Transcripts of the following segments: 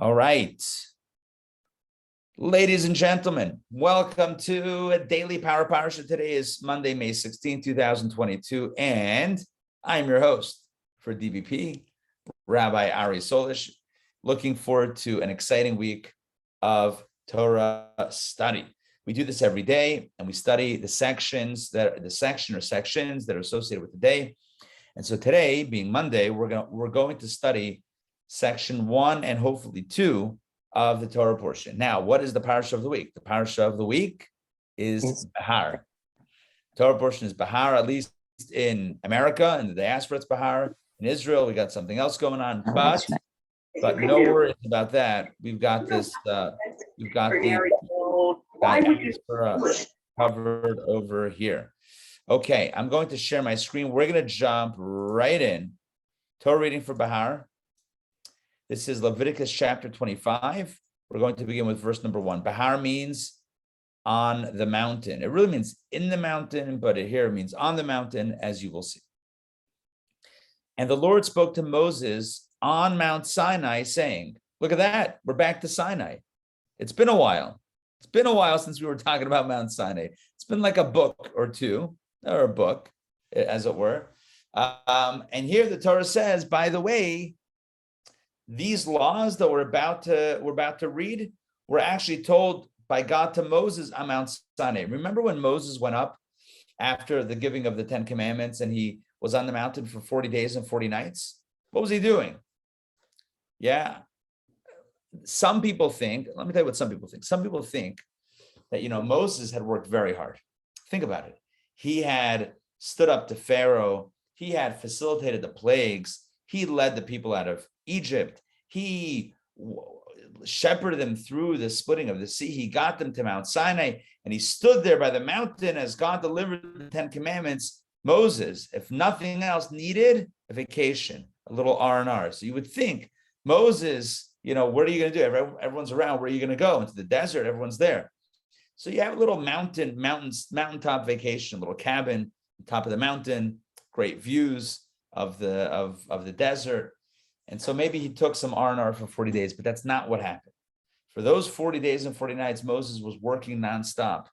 All right. Ladies and gentlemen, welcome to a daily Power Parsha. Today is Monday, May 16, 2022, and I'm your host for DBP, Rabbi Ari Sollish. Looking forward to an exciting week of Torah study. We do this every day, and we study the sections that are associated with the day. And so today, being Monday, we're going to study section 1 and hopefully 2 of the Torah portion. Now, what is the Parsha of the week? The Parsha of the week is Behar. Torah portion is Behar, at least in America, in the diaspora, it's Behar. In Israel, we got something else going on, but no worries about that. We've got this. We've got the diaspora covered over here. Okay, I'm going to share my screen. We're going to jump right in. Torah reading for Behar. This is Leviticus chapter 25. We're going to begin with verse number 1. Behar means on the mountain. It really means in the mountain, but here it means on the mountain, as you will see. And the Lord spoke to Moses on Mount Sinai, saying, look at that. We're back to Sinai. It's been a while. It's been a while since we were talking about Mount Sinai. It's been like a book or two, or a book, as it were. And here the Torah says, by the way, these laws that we're about to read were actually told by God to Moses on Mount Sinai. Remember when Moses went up after the giving of the 10 commandments and he was on the mountain for 40 days and 40 nights? What was he doing? Yeah. Some people think, let me tell you what some people think. Some people think that, Moses had worked very hard. Think about it. He had stood up to Pharaoh. He had facilitated the plagues. He led the people out of Egypt. He shepherded them through the splitting of the sea. He got them to Mount Sinai, and he stood there by the mountain as God delivered the 10 commandments. Moses, if nothing else, needed a vacation, a little R&R. So you would think, Moses, what are you going to do? Everyone's around. Where are you going to go? Into the desert. Everyone's there. So you have a little mountaintop vacation, a little cabin on top of the mountain, great views of the desert. And so maybe he took some R&R for 40 days, but that's not what happened. For those 40 days and 40 nights, Moses was working nonstop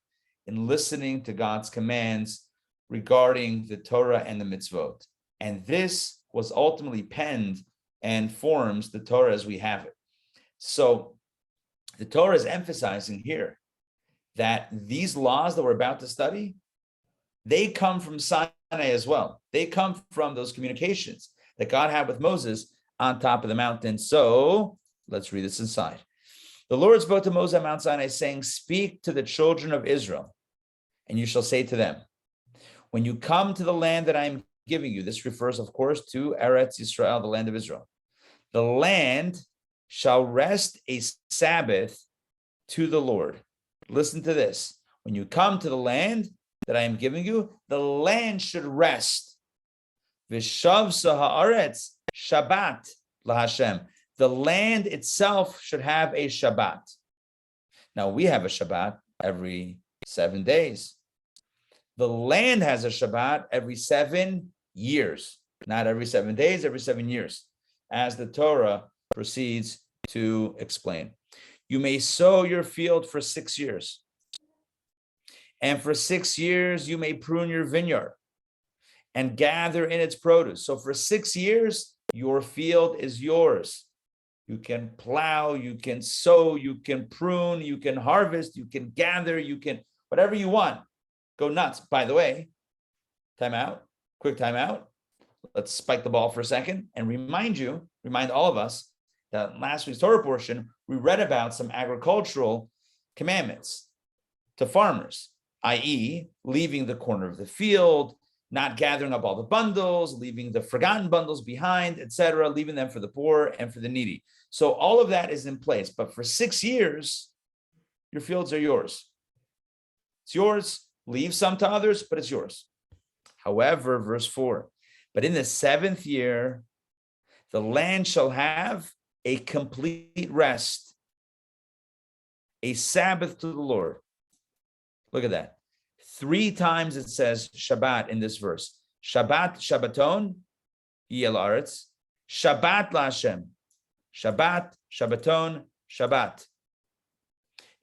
and listening to God's commands regarding the Torah and the mitzvot. And this was ultimately penned and forms the Torah as we have it. So the Torah is emphasizing here that these laws that we're about to study, they come from Sinai as well. They come from those communications that God had with Moses on top of the mountain. So let's read this inside. The Lord spoke to Moses on Mount Sinai, saying, speak to the children of Israel, and you shall say to them, when you come to the land that I am giving you, this refers, of course, to Eretz Yisrael, the land of Israel. The land shall rest a Sabbath to the Lord. Listen to this. When you come to the land that I am giving you, the land should rest. V'shav haaretz Shabbat laHashem. The land itself should have a Shabbat. Now we have a Shabbat every 7 days. The land has a Shabbat every 7 years, not every 7 days, every 7 years, as the Torah proceeds to explain. You may sow your field for 6 years. And for 6 years, you may prune your vineyard and gather in its produce. So for 6 years, your field is yours. You can plow, you can sow, you can prune, you can harvest, you can gather, you can, whatever you want. Go nuts. By the way, quick time out. Let's spike the ball for a second and remind all of us that last week's Torah portion, we read about some agricultural commandments to farmers, i.e., leaving the corner of the field, not gathering up all the bundles, leaving the forgotten bundles behind, etc., leaving them for the poor and for the needy. So all of that is in place. But for 6 years, your fields are yours. It's yours. Leave some to others, but it's yours. However, verse 4, but in the 7th year, the land shall have a complete rest, a Sabbath to the Lord. Look at that. 3 times it says Shabbat in this verse. Shabbat, Shabbaton, Yel Aretz. Shabbat LaHashem. Shabbat, Shabbaton, Shabbat.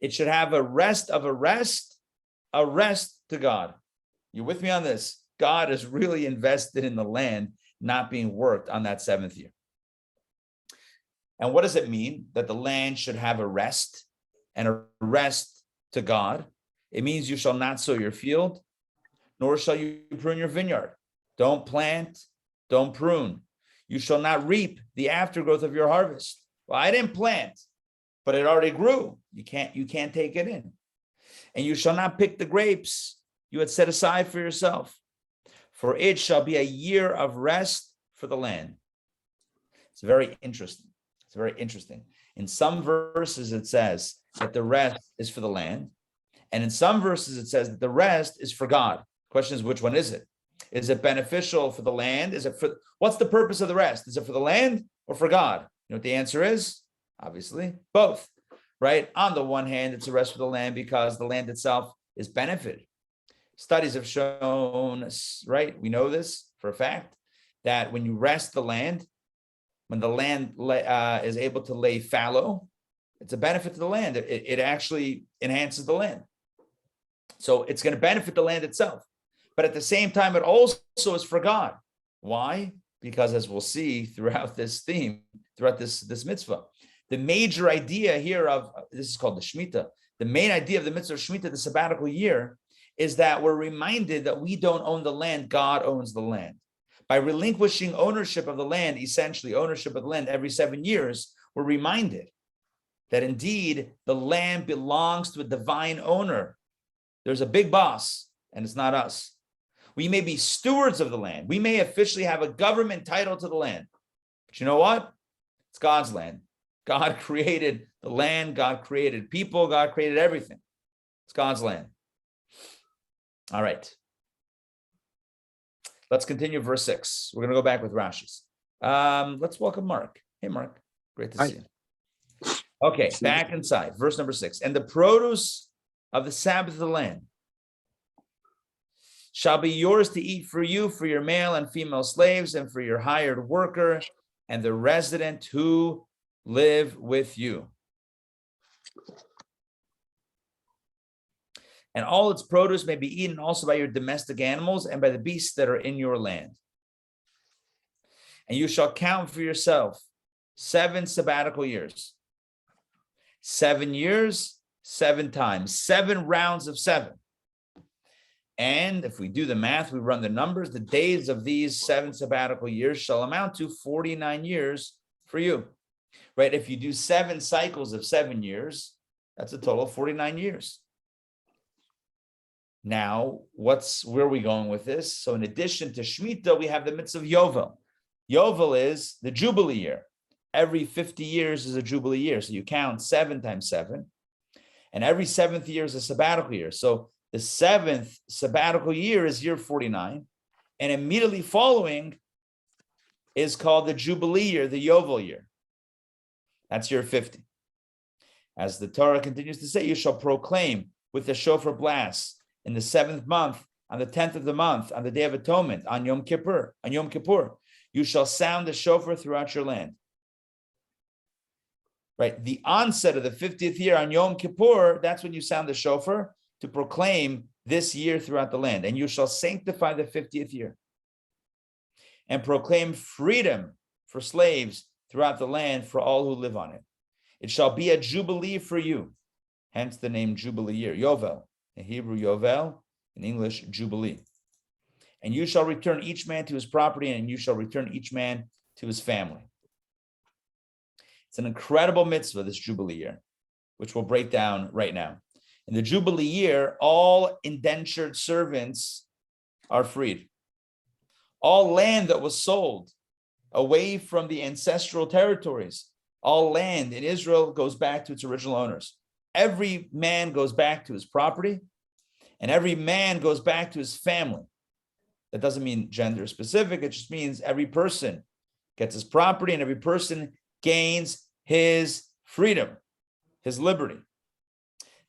It should have a rest of a rest to God. You with me on this? God is really invested in the land not being worked on that seventh year. And what does it mean that the land should have a rest and a rest to God? It means you shall not sow your field, nor shall you prune your vineyard. Don't plant, don't prune. You shall not reap the aftergrowth of your harvest. Well, I didn't plant, but it already grew. You can't take it in. And you shall not pick the grapes you had set aside for yourself, for it shall be a year of rest for the land. It's very interesting. It's very interesting. In some verses, it says that the rest is for the land. And in some verses, it says that the rest is for God. Question is, which one is it? Is it beneficial for the land? What's the purpose of the rest? Is it for the land or for God? You know what the answer is? Obviously, both, right? On the one hand, it's a rest for the land because the land itself is benefited. Studies have shown, right? We know this for a fact, that when you rest the land, when the land is able to lay fallow, it's a benefit to the land. It actually enhances the land. So it's going to benefit the land itself. But at the same time, it also is for God. Why? Because as we'll see throughout this theme, throughout this mitzvah, the major idea here of, this is called the Shemitah, the main idea of the mitzvah of Shemitah, the sabbatical year, is that we're reminded that we don't own the land, God owns the land. By relinquishing ownership of the land, essentially ownership of the land every 7 years, we're reminded that indeed the land belongs to a divine owner. There's a big boss, and it's not us. We may be stewards of the land. We may officially have a government title to the land. But you know what? It's God's land. God created the land. God created people. God created everything. It's God's land. All right. Let's continue verse 6. We're going to go back with Rashi's. Let's welcome Mark. Hey, Mark. Great to see you. Okay, back inside. Verse number 6. And the produce of the Sabbath of the land shall be yours to eat for you, for your male and female slaves, and for your hired worker, and the resident who live with you. And all its produce may be eaten also by your domestic animals and by the beasts that are in your land. And you shall count for yourself 7 sabbatical years. 7 years, 7 times, 7 rounds of 7. And if we do the math, we run the numbers, the days of these 7 sabbatical years shall amount to 49 years for you. Right? If you do 7 cycles of 7 years, that's a total of 49 years. Now, where are we going with this? So in addition to Shemitah, we have the mitzvah of Yovel. Yovel is the Jubilee year. Every 50 years is a Jubilee year. So you count 7 times 7. And every 7th year is a sabbatical year. So the 7th sabbatical year is year 49. And immediately following is called the Jubilee year, the Yovel year. That's year 50. As the Torah continues to say, you shall proclaim with the shofar blast in the 7th month, on the 10th of the month, on the Day of Atonement, on Yom Kippur, you shall sound the shofar throughout your land. Right, the onset of the 50th year on Yom Kippur, that's when you sound the shofar to proclaim this year throughout the land. And you shall sanctify the 50th year and proclaim freedom for slaves throughout the land for all who live on it. It shall be a jubilee for you, hence the name Jubilee year, Yovel. In Hebrew, Yovel, in English, Jubilee. And you shall return each man to his property, and you shall return each man to his family. It's an incredible mitzvah, this Jubilee year, which we'll break down right now. In the Jubilee year, all indentured servants are freed. All land that was sold away from the ancestral territories, all land in Israel goes back to its original owners. Every man goes back to his property, and every man goes back to his family. That doesn't mean gender specific. It just means every person gets his property, and every person gains his freedom, his liberty.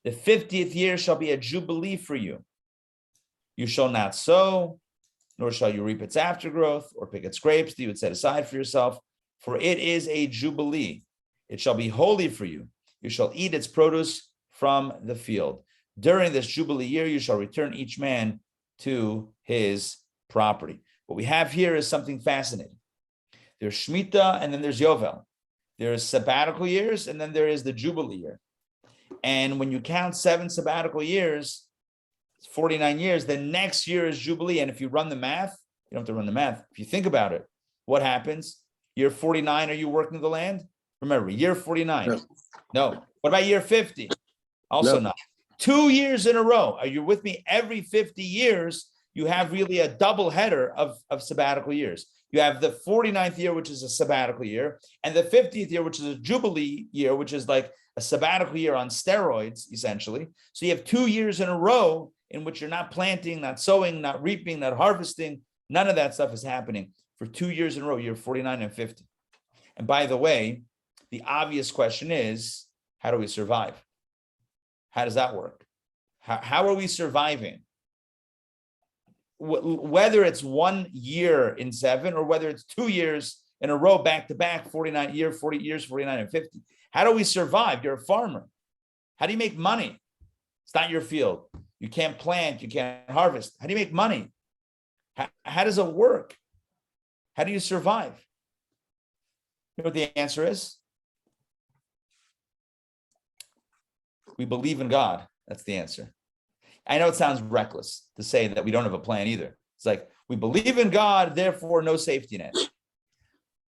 The 50th year shall be a jubilee for you. You shall not sow, nor shall you reap its aftergrowth, or pick its grapes that you had set aside for yourself, for it is a jubilee, It shall be holy for you. You shall eat its produce from the field. During this Jubilee year, you shall return each man to his property. What we have here is something fascinating. There's Shemitah, and then there's Yovel. There's sabbatical years, and then there is the Jubilee year. And when you count 7 sabbatical years, it's 49 years, the next year is Jubilee. And if you run the math, you don't have to run the math. If you think about it, what happens? Year 49, are you working the land? Remember, year 49. No. What about year 50? Also not. 2 years in a row. Are you with me? Every 50 years, you have really a double header of sabbatical years. You have the 49th year, which is a sabbatical year, and the 50th year, which is a Jubilee year, which is like a sabbatical year on steroids, essentially. So you have 2 years in a row in which you're not planting, not sowing, not reaping, not harvesting. None of that stuff is happening for 2 years in a row, year 49 and 50. And by the way, the obvious question is, how do we survive? How does that work? How are we surviving? Whether it's 1 year in 7 or whether it's 2 years in a row, back to back, 49 years, 40 years, 49 and 50. How do we survive? You're a farmer. How do you make money? It's not your field. You can't plant, you can't harvest. How do you make money? How does it work? How do you survive? You know what the answer is? We believe in God. That's the answer. I know it sounds reckless to say that we don't have a plan either. It's like, we believe in God, therefore no safety net.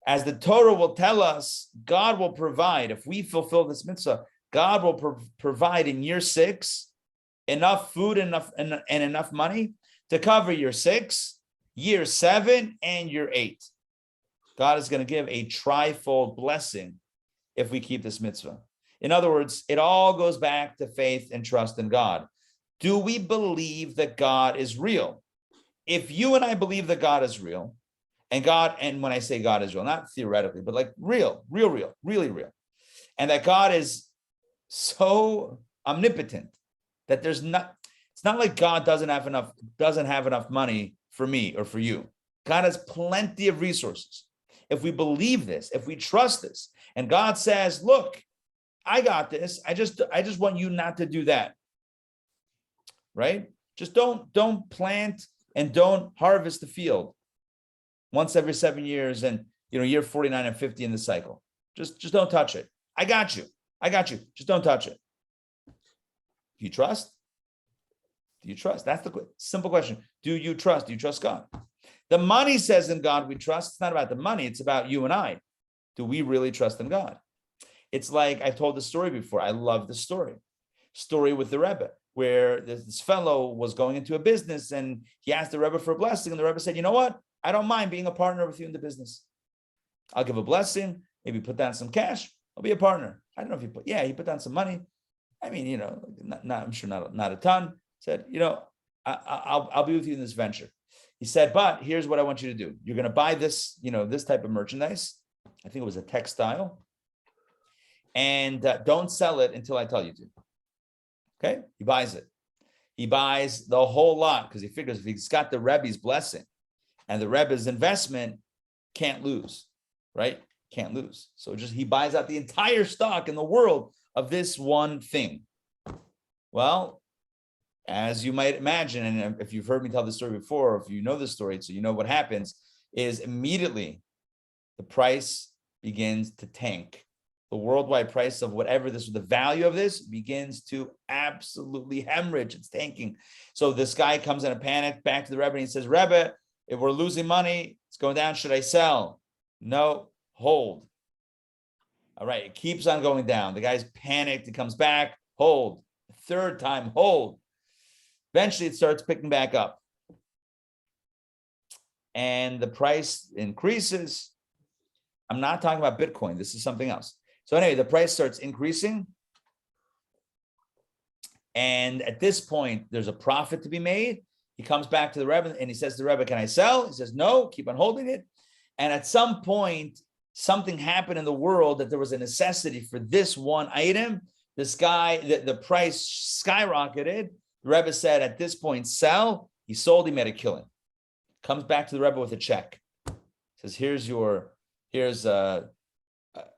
As the Torah will tell us, God will provide. If we fulfill this mitzvah, God will provide in year 6 enough food and enough money to cover year 6, year 7, and year 8. God is going to give a trifold blessing if we keep this mitzvah. In other words, it all goes back to faith and trust in God. Do we believe that God is real? If you and I believe that God is real, and when I say God is real, not theoretically, but like real, really real, and that God is so omnipotent that it's not like God doesn't have enough money for me or for you. God has plenty of resources. If we believe this, if we trust this, and God says, look, I got this. I just want you not to do that. Right? Just don't plant and don't harvest the field once every 7 years and year 49 and 50 in the cycle. Just don't touch it. I got you. Just don't touch it. Do you trust? Do you trust? That's the simple question. Do you trust? Do you trust God? The money says in God we trust. It's not about the money. It's about you and I. Do we really trust in God? It's like I've told the story before. I love the story with the Rebbe, where this fellow was going into a business and he asked the Rebbe for a blessing. And the Rebbe said, you know what? I don't mind being a partner with you in the business. I'll give a blessing, maybe put down some cash. I'll be a partner. I don't know if he put down some money. I mean, I'm sure not a ton. Said, I'll be with you in this venture. He said, but here's what I want you to do. You're going to buy this, this type of merchandise. I think it was a textile. And don't sell it until I tell you to. Okay? He buys it. He buys the whole lot because he figures if he's got the Rebbe's blessing and the Rebbe's investment, can't lose, right? Can't lose. So he buys out the entire stock in the world of this one thing. Well, as you might imagine, and if you've heard me tell this story before, or if you know this story, so you know what happens, is immediately the price begins to tank. The worldwide price of whatever the value of this begins to absolutely hemorrhage. It's tanking. So this guy comes in a panic back to the Rebbe and he says, Rebbe, if we're losing money, it's going down. Should I sell? No, hold. All right, it keeps on going down. The guy's panicked. He comes back, hold. Third time, hold. Eventually, it starts picking back up. And the price increases. I'm not talking about Bitcoin. This is something else. So anyway, the price starts increasing. And at this point, there's a profit to be made. He comes back to the Rebbe and he says to the Rebbe, can I sell? He says, no, keep on holding it. And at some point, something happened in the world that there was a necessity for this one item. This guy, the price skyrocketed. The Rebbe said, at this point, sell. He sold, he made a killing. Comes back to the Rebbe with a check. Says, here's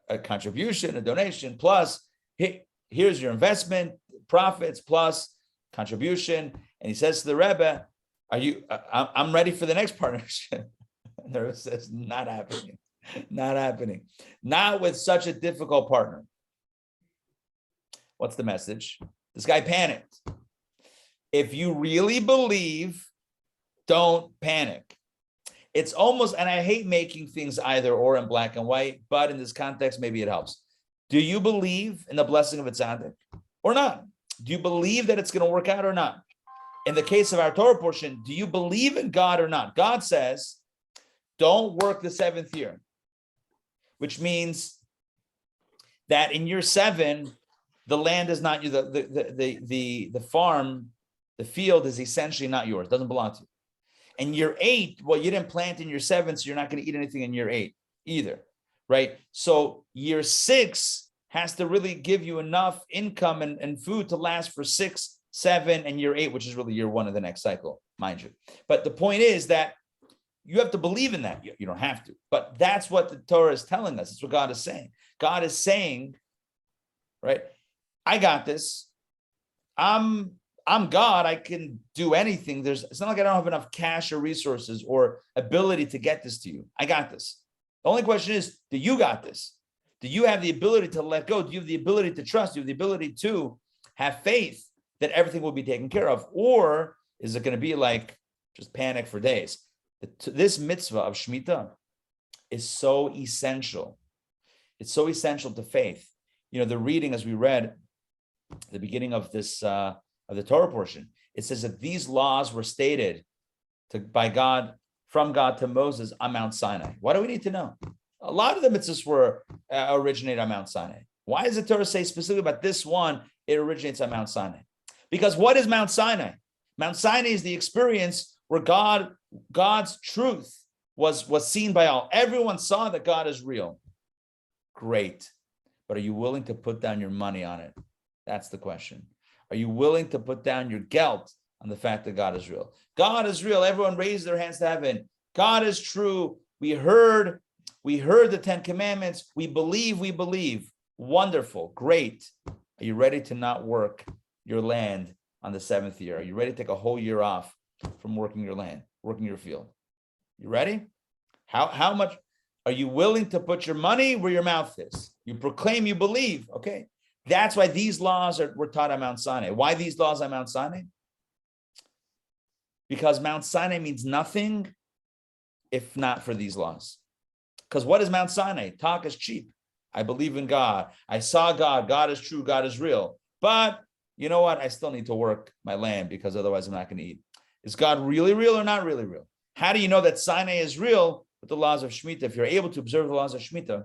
a contribution, a donation, plus here's your investment, profits, plus contribution. And he says to the Rebbe, I'm ready for the next partnership. And the Rebbe says, not happening, not happening. Not with such a difficult partner. What's the message? This guy panicked. If you really believe, don't panic. It's almost, and I hate making things either or in black and white, but in this context, maybe it helps. Do you believe in the blessing of a tzaddik or not? Do you believe that it's going to work out or not? In the case of our Torah portion, do you believe in God or not? God says, don't work the 7th year, which means that in year 7, the land is not the farm, the field is essentially not yours, doesn't belong to you. And year 8, well, you didn't plant in year 7, so you're not going to eat anything in year 8 either, right? So year 6 has to really give you enough income and food to last for 6, 7, and year 8, which is really year 1 of the next cycle, mind you. But the point is that you have to believe in that. You don't have to, but that's what the Torah is telling us. It's what God is saying. God is saying, right? I got this. I'm God. I can do anything. It's not like I don't have enough cash or resources or ability to get this to you. I got this. The only question is, do you got this? Do you have the ability to let go? Do you have the ability to trust? Do you have the ability to have faith that everything will be taken care of? Or is it going to be like just panic for days? This mitzvah of Shemitah is so essential. It's so essential to faith. You know, the reading, as we read at the beginning of this, of the Torah portion, it says that these laws were stated by God, from God to Moses on Mount Sinai. What do we need to know? A lot of the mitzvahs were originated on Mount Sinai. Why does the Torah say specifically about this one, it originates on Mount Sinai? Because what is Mount Sinai? Mount Sinai is the experience where God's truth was seen by all. Everyone saw that God is real. Great. But are you willing to put down your money on it? That's the question. Are you willing to put down your guilt on the fact that God is real? God is real. Everyone raised their hands to heaven. God is true. We heard the 10 commandments. We believe. Wonderful. Great. Are you ready to not work your land on the 7th year? Are you ready to take a whole year off from working your land, working your field? You ready? How much are you willing to put your money where your mouth is? You proclaim you believe. Okay. That's why these laws were taught on Mount Sinai. Why these laws on Mount Sinai? Because Mount Sinai means nothing if not for these laws. Because what is Mount Sinai? Talk is cheap. I believe in God. I saw God. God is true. God is real. But you know what? I still need to work my land because otherwise I'm not going to eat. Is God really real or not really real? How do you know that Sinai is real with the laws of Shemitah? If you're able to observe the laws of Shemitah,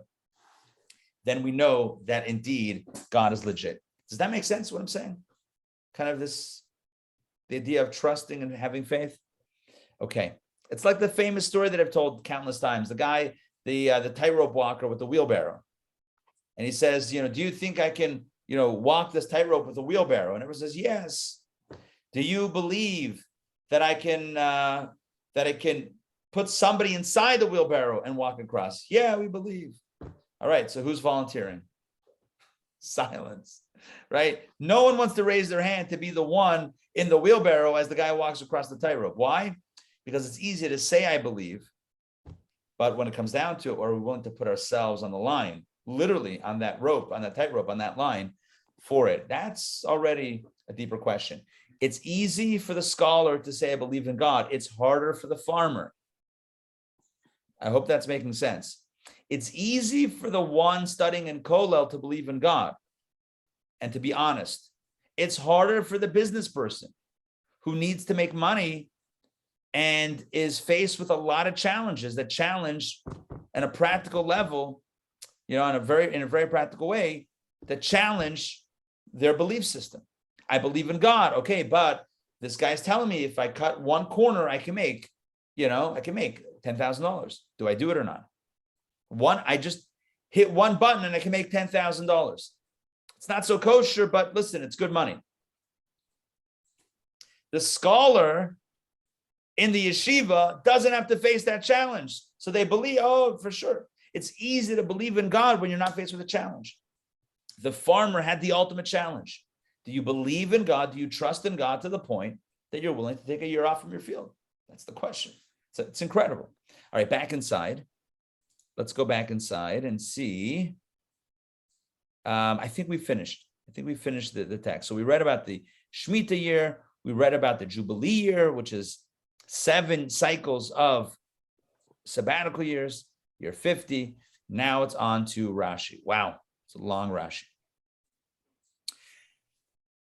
then we know that indeed God is legit. Does that make sense what I'm saying? Kind of the idea of trusting and having faith. Okay. It's like the famous story that I've told countless times. The guy, the tightrope walker with the wheelbarrow. And he says, do you think I can, walk this tightrope with a wheelbarrow? And everyone says, yes. Do you believe that I can put somebody inside the wheelbarrow and walk across? Yeah, we believe. All right, so who's volunteering? Silence, right? No one wants to raise their hand to be the one in the wheelbarrow as the guy walks across the tightrope. Why? Because it's easy to say I believe, but when it comes down to it, are we willing to put ourselves on the line, literally on that rope, on that tightrope, on that line for it? That's already a deeper question. It's easy for the scholar to say I believe in God. It's harder for the farmer. I hope that's making sense. It's easy for the one studying in Kollel to believe in God and to be honest. It's harder for the business person who needs to make money and is faced with a lot of challenges that challenge at a practical level, in a very practical way, that challenge their belief system. I believe in God. Okay, but this guy's telling me if I cut one corner, I can make $10,000. Do I do it or not? I just hit one button and I can make $10,000. It's not so kosher, but listen, it's good money. The scholar in the yeshiva doesn't have to face that challenge. So they believe, oh, for sure. It's easy to believe in God when you're not faced with a challenge. The farmer had the ultimate challenge. Do you believe in God? Do you trust in God to the point that you're willing to take a year off from your field? That's the question. So it's incredible. All right, back inside. Let's go back inside and see. I think we finished. The text. So we read about the Shemitah year. We read about the Jubilee year, which is 7 cycles of sabbatical years, year 50. Now it's on to Rashi. Wow, it's a long Rashi.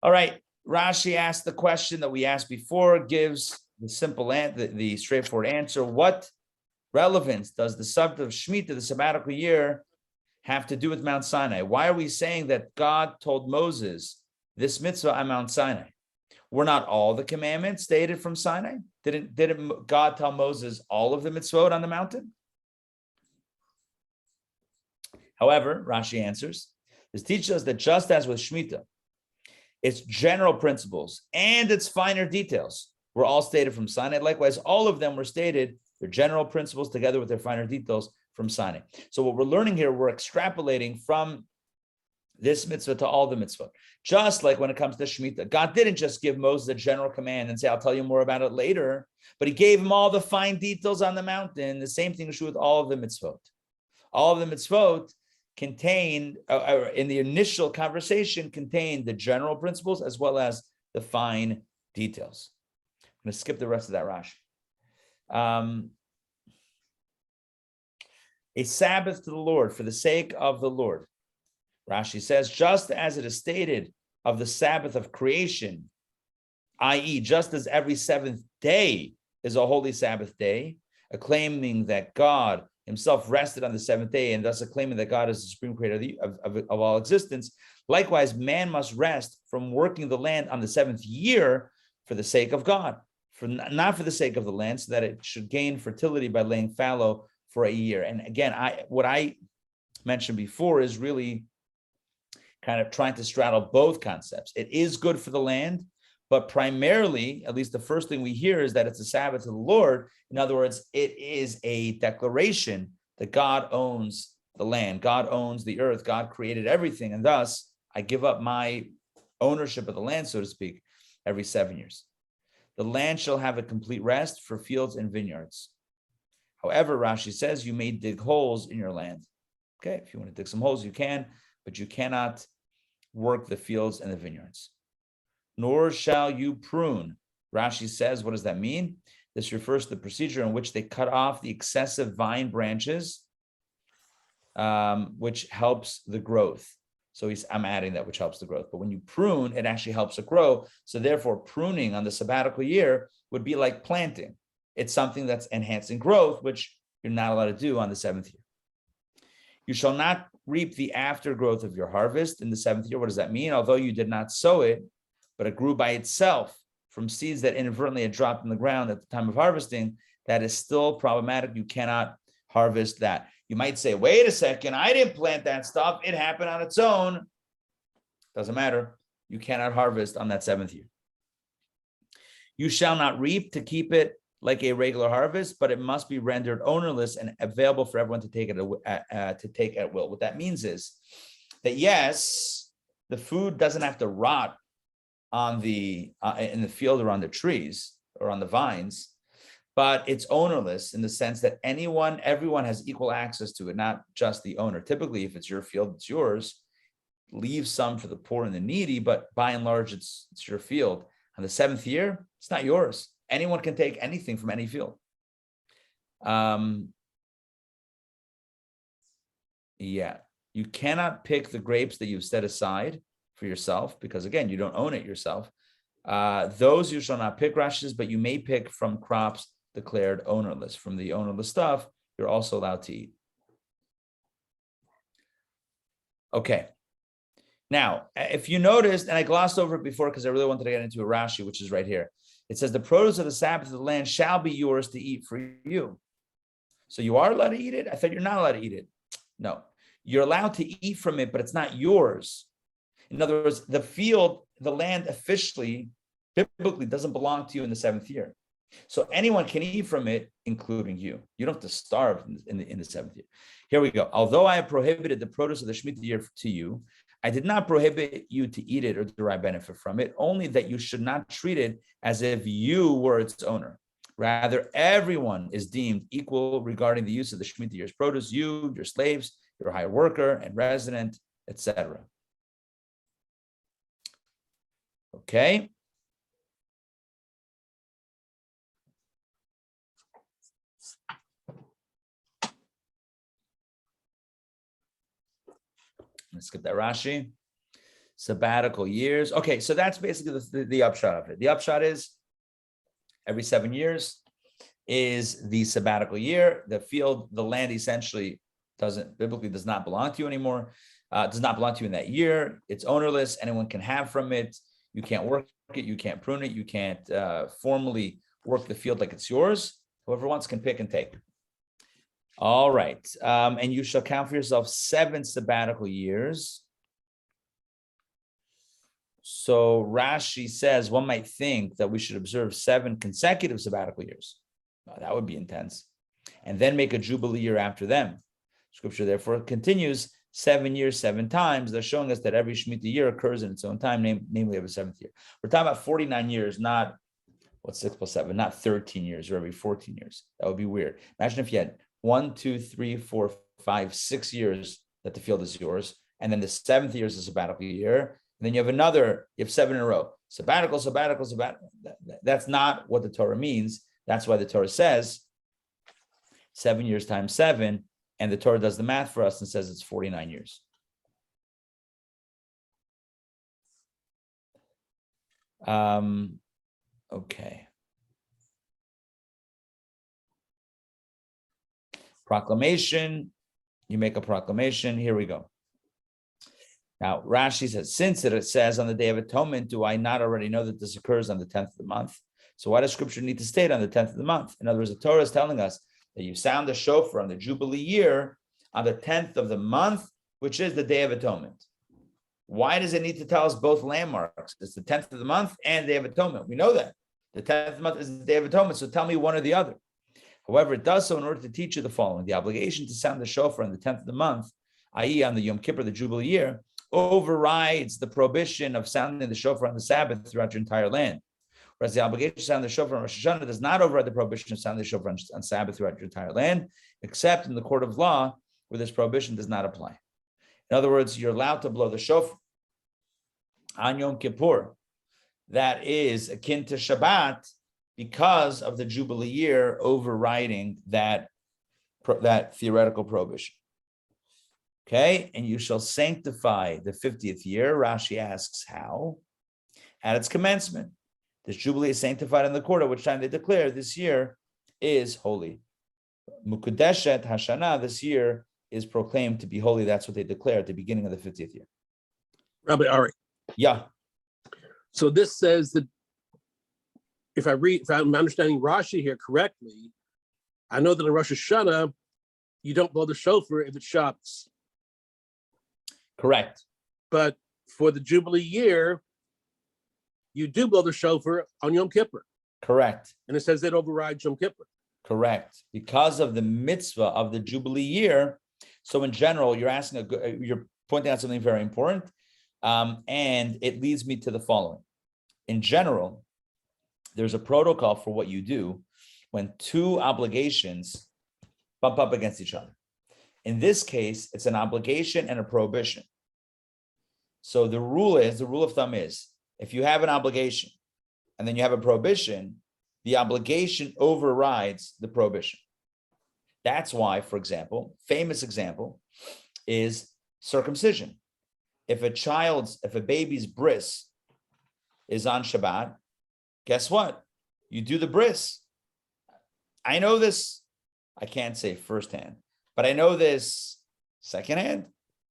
All right, Rashi asked the question that we asked before, gives the simple answer, the straightforward answer. What relevance does the subject of Shemitah, the sabbatical year, have to do with Mount Sinai? Why are we saying that God told Moses this mitzvah on Mount Sinai? Were not all the commandments stated from Sinai? Didn't God tell Moses all of the mitzvot on the mountain? However, Rashi answers, this teaches us that just as with Shemitah, its general principles and its finer details were all stated from Sinai. Likewise, all of them were stated, their general principles together with their finer details from Sinai. So what we're learning here, we're extrapolating from this mitzvah to all the mitzvah. Just like when it comes to Shemitah, God didn't just give Moses a general command and say, I'll tell you more about it later, but he gave him all the fine details on the mountain. The same thing is true with all of the mitzvot. All of the mitzvot contain, in the initial conversation, contain the general principles as well as the fine details. I'm going to skip the rest of that Rashi. A Sabbath to the Lord for the sake of the Lord. Rashi says, just as it is stated of the Sabbath of creation, i.e., just as every 7th day is a holy Sabbath day, acclaiming that God himself rested on the 7th day, and thus acclaiming that God is the supreme creator of all existence, likewise, man must rest from working the land on the 7th year for the sake of God, not for the sake of the land, so that it should gain fertility by laying fallow for a year. And again, what I mentioned before is really kind of trying to straddle both concepts. It is good for the land, but primarily, at least the first thing we hear is that it's a Sabbath to the Lord. In other words, it is a declaration that God owns the land, God owns the earth, God created everything, and thus I give up my ownership of the land, so to speak, every 7 years. The land shall have a complete rest for fields and vineyards. However, Rashi says you may dig holes in your land. Okay, if you want to dig some holes, you can, but you cannot work the fields and the vineyards. Nor shall you prune. Rashi says, what does that mean? This refers to the procedure in which they cut off the excessive vine branches, which helps the growth. So I'm adding that, which helps the growth. But when you prune, it actually helps it grow. So therefore, pruning on the sabbatical year would be like planting. It's something that's enhancing growth, which you're not allowed to do on the 7th year. You shall not reap the aftergrowth of your harvest in the 7th year. What does that mean? Although you did not sow it, but it grew by itself from seeds that inadvertently had dropped in the ground at the time of harvesting, that is still problematic. You cannot harvest that. You might say, wait a second, I didn't plant that stuff. It happened on its own. Doesn't matter. You cannot harvest on that 7th year. You shall not reap to keep it like a regular harvest, but it must be rendered ownerless and available for everyone to take at will. What that means is that yes, the food doesn't have to rot on the in the field or on the trees or on the vines, but it's ownerless in the sense that everyone has equal access to it, not just the owner. Typically, if it's your field, it's yours. Leave some for the poor and the needy, but by and large, it's your field. On the 7th year, it's not yours. Anyone can take anything from any field. You cannot pick the grapes that you've set aside for yourself, because again, you don't own it yourself. Those you shall not pick, Rashi says, but you may pick from crops declared ownerless. From the ownerless stuff, you're also allowed to eat. Okay. Now, if you noticed, and I glossed over it before because I really wanted to get into a Rashi, which is right here. It says, the produce of the Sabbath of the land shall be yours to eat for you. So you are allowed to eat it? I thought you're not allowed to eat it. No, you're allowed to eat from it, but it's not yours. In other words, the field, the land officially, biblically doesn't belong to you in the 7th year. So anyone can eat from it, including you. You don't have to starve in the 7th year. Here we go. Although I have prohibited the produce of the Shemitah year to you, I did not prohibit you to eat it or derive benefit from it, only that you should not treat it as if you were its owner. Rather, everyone is deemed equal regarding the use of the Shemitah year's produce, you, your slaves, your hired worker and resident, etc. Okay. Let's skip that Rashi. Sabbatical years. Okay, so that's basically the upshot of it. The upshot is every 7 years is the sabbatical year. The field, the land essentially biblically does not belong to you anymore. Does not belong to you in that year. It's ownerless. Anyone can have from it. You can't work it. You can't prune it. You can't formally work the field like it's yours. Whoever wants can pick and take. All right. And you shall count for yourself 7 sabbatical years. So Rashi says one might think that we should observe 7 consecutive sabbatical years. Oh, that would be intense. And then make a jubilee year after them. Scripture therefore continues 7 years, 7 times. They're showing us that every Shemitah year occurs in its own time, namely every 7th year. We're talking about 49 years, not what's 6 plus 7, not 13 years or every 14 years. That would be weird. Imagine if you had 1, 2, 3, 4, 5, 6 years that the field is yours, and then the 7th year is a sabbatical year, and then you have 7 in a row. Sabbatical. That's not what the Torah means. That's why the Torah says 7 years times 7, and the Torah does the math for us and says it's 49 years. Okay. Proclamation. You make a proclamation. Here we go. Now, Rashi says, since it says on the Day of Atonement, do I not already know that this occurs on the 10th of the month? So why does Scripture need to state on the 10th of the month? In other words, the Torah is telling us that you sound the shofar on the Jubilee year on the 10th of the month, which is the Day of Atonement. Why does it need to tell us both landmarks? It's the 10th of the month and Day of Atonement. We know that. The 10th of the month is the Day of Atonement, so tell me one or the other. However, it does so in order to teach you the following. The obligation to sound the shofar on the 10th of the month, i.e. on the Yom Kippur, the Jubilee year, overrides the prohibition of sounding the shofar on the Sabbath throughout your entire land. Whereas the obligation to sound the shofar on Rosh Hashanah does not override the prohibition of sounding the shofar on Sabbath throughout your entire land, except in the court of law, where this prohibition does not apply. In other words, you're allowed to blow the shofar on Yom Kippur. That is akin to Shabbat because of the Jubilee year overriding that theoretical prohibition. Okay, and you shall sanctify the 50th year. Rashi asks how? At its commencement. This Jubilee is sanctified in the court, at which time they declare this year is holy. Mukudeshet Hashana, this year is proclaimed to be holy. That's what they declare at the beginning of the 50th year. Rabbi Ari. Yeah. So this says that if I'm understanding Rashi here correctly, I know that in Rosh Hashanah, you don't blow the shofar if it's Shabbos. Correct. But for the Jubilee year, you do blow the shofar on Yom Kippur. Correct. And it says it overrides Yom Kippur. Correct. Because of the mitzvah of the Jubilee year. So in general, you're pointing out something very important. And it leads me to the following. In general, there's a protocol for what you do when 2 obligations bump up against each other. In this case, it's an obligation and a prohibition. So the rule of thumb is, if you have an obligation and then you have a prohibition, the obligation overrides the prohibition. That's why, for example, famous example is circumcision. If a baby's bris is on Shabbat, guess what? You do the bris. I know this, I can't say firsthand, but I know this secondhand.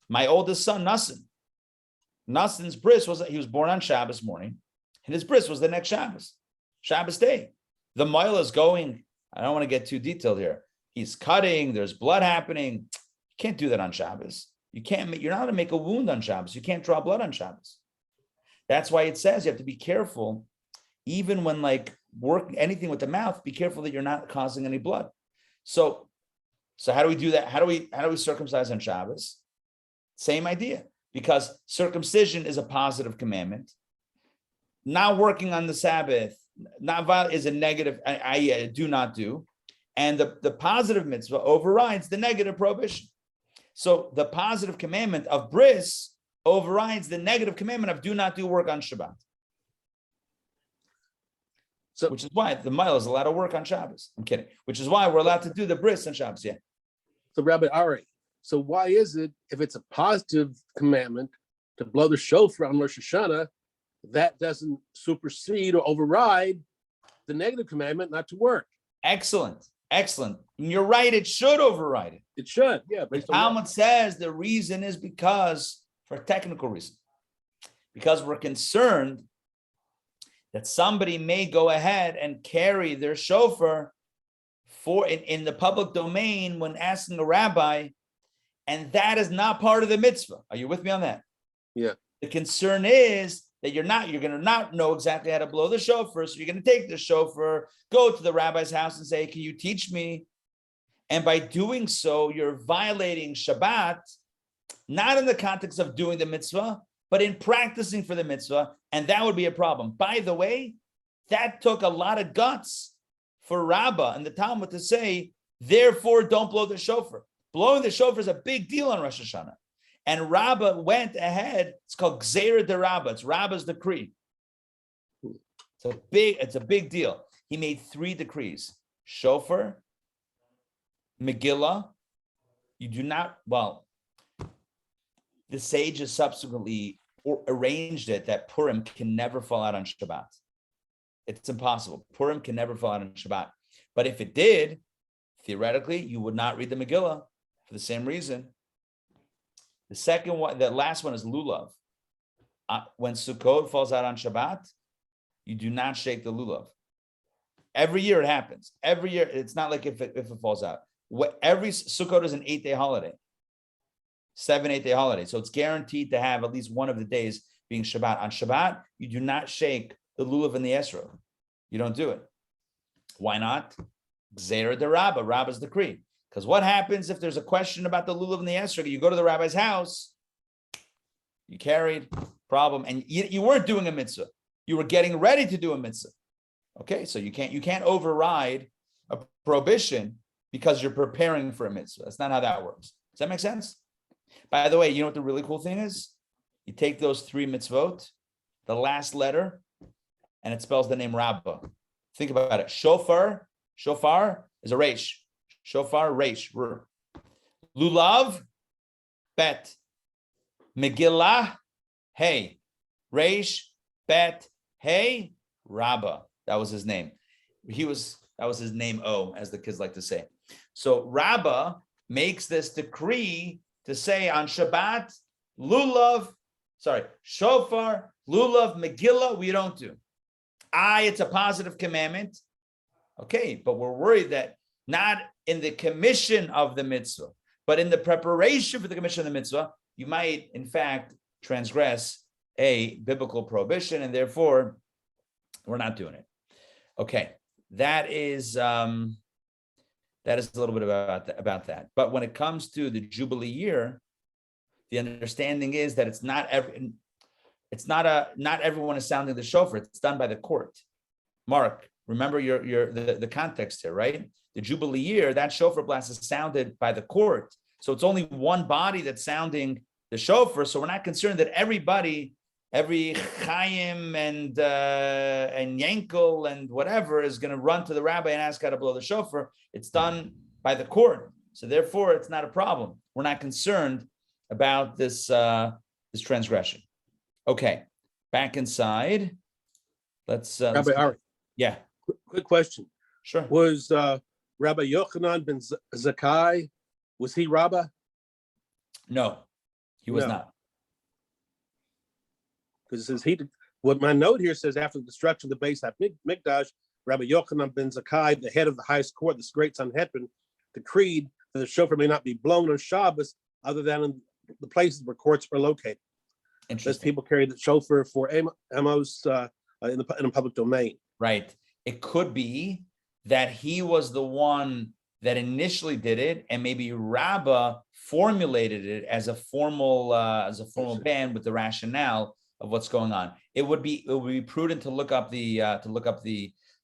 My oldest son, Nassin's bris he was born on Shabbos morning, and his bris was the next Shabbos day. The moil is going, I don't want to get too detailed here. He's cutting, there's blood happening. You can't do that on Shabbos. You're not going to make a wound on Shabbos. You can't draw blood on Shabbos. That's why it says you have to be careful, even when work anything with the mouth, be careful that you're not causing any blood. So how do we do that? How do we circumcise on Shabbos? Same idea, because circumcision is a positive commandment. Not working on the Sabbath, is a negative. I do not do, and the positive mitzvah overrides the negative prohibition. So the positive commandment of bris overrides the negative commandment of do not do work on Shabbat. So, which is why the mile is allowed to work on Shabbos. I'm kidding. Which is why we're allowed to do the bris on Shabbos. Yeah. So Rabbi Ari, so why is it, if it's a positive commandment to blow the shofar on Rosh Hashanah, that doesn't supersede or override the negative commandment not to work? Excellent. And you're right, it should override it. It should, yeah. The Talmud says the reason is because, for a technical reason, because we're concerned that somebody may go ahead and carry their shofar in the public domain when asking a rabbi, and that is not part of the mitzvah. Are you with me on that? Yeah. The concern is that you're going to not know exactly how to blow the shofar, so you're going to take the shofar, go to the rabbi's house and say, can you teach me? And by doing so, you're violating Shabbat, not in the context of doing the mitzvah, but in practicing for the mitzvah, and that would be a problem. By the way, that took a lot of guts for Rabba and the Talmud to say, therefore, don't blow the shofar. Blowing the shofar is a big deal on Rosh Hashanah. And Rabba went ahead. It's called Gzeira de Rabba. It's Rabba's decree. It's a big deal. He made 3 decrees: shofar, Megillah. You do not. Well, the sages subsequently arranged it that Purim can never fall out on Shabbat. It's impossible. Purim can never fall out on Shabbat. But if it did, theoretically, you would not read the Megillah for the same reason. The second one, the last one is lulav. When Sukkot falls out on Shabbat, you do not shake the lulav. Every year it happens. Every year, it's not like if it falls out. Every Sukkot is an 8-day holiday, 7 8-day holiday. So it's guaranteed to have at least one of the days being Shabbat. On Shabbat, you do not shake the lulav and the esrog. You don't do it. Why not? Gzeira de Rabba, Rabba's decree. Because what happens if there's a question about the lulav and the esrog? You go to the rabbi's house, you carried, problem, and you weren't doing a mitzvah. You were getting ready to do a mitzvah. Okay, so you can't override a prohibition because you're preparing for a mitzvah. That's not how that works. Does that make sense? By the way, you know what the really cool thing is? You take those 3 mitzvot, the last letter, and it spells the name Rabba. Think about it. Shofar is a resh. Shofar, resh. Lulav, bet. Megillah, hey. Resh, bet, hey. Rabba. That was his name. That was his name, as the kids like to say. So Rabba makes this decree to say on Shabbat, shofar, lulav, Megillah, we don't do. It's a positive commandment. Okay, but we're worried that not in the commission of the mitzvah, but in the preparation for the commission of the mitzvah, you might, in fact, transgress a biblical prohibition, and therefore, we're not doing it. Okay, that is a little bit about that. But when it comes to the Jubilee year, the understanding is that not everyone is sounding the shofar. It's done by the court. Mark, remember the context here, right? The Jubilee year, that shofar blast is sounded by the court. So it's only one body that's sounding the shofar. So we're not concerned that everybody, every Chaim and Yankel and whatever is going to run to the rabbi and ask how to blow the shofar. It's done by the court. So therefore, it's not a problem. We're not concerned about this transgression. Okay, back inside. Let's Rabbi Ari. Yeah. Quick question. Sure. Was Rabbi Yochanan ben Zakkai, was he Rabba? No, he was not. Because it says what my note here says, after the destruction of the Beis HaMikdash, Rabbi Yochanan ben Zakkai, the head of the highest court, the great Sanhedrin, decreed that the shofar may not be blown on Shabbos other than in the places where courts are located. As people carry the shofar for Amos in the public domain. Right. It could be that he was the one that initially did it, and maybe Rabba formulated it as a formal ban with the rationale of what's going on. It would be prudent to look up the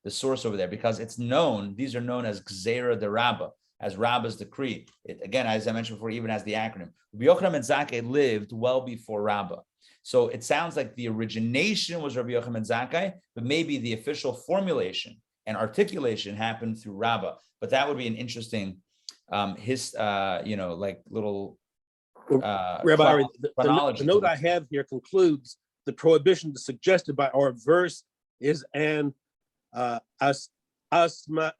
source over there, because it's known. These are known as Gzeira de Rabba, as Rabba's decree. It, again, as I mentioned before, even as the acronym. Rabbi Yochanan ben Zakkai lived well before Rabba. So it sounds like the origination was Rabbi Yochanan ben Zakkai, but maybe the official formulation and articulation happened through Rabba. But that would be an interesting, little Rabbi, chronology. the note I have here concludes the prohibition suggested by our verse is an asmachta,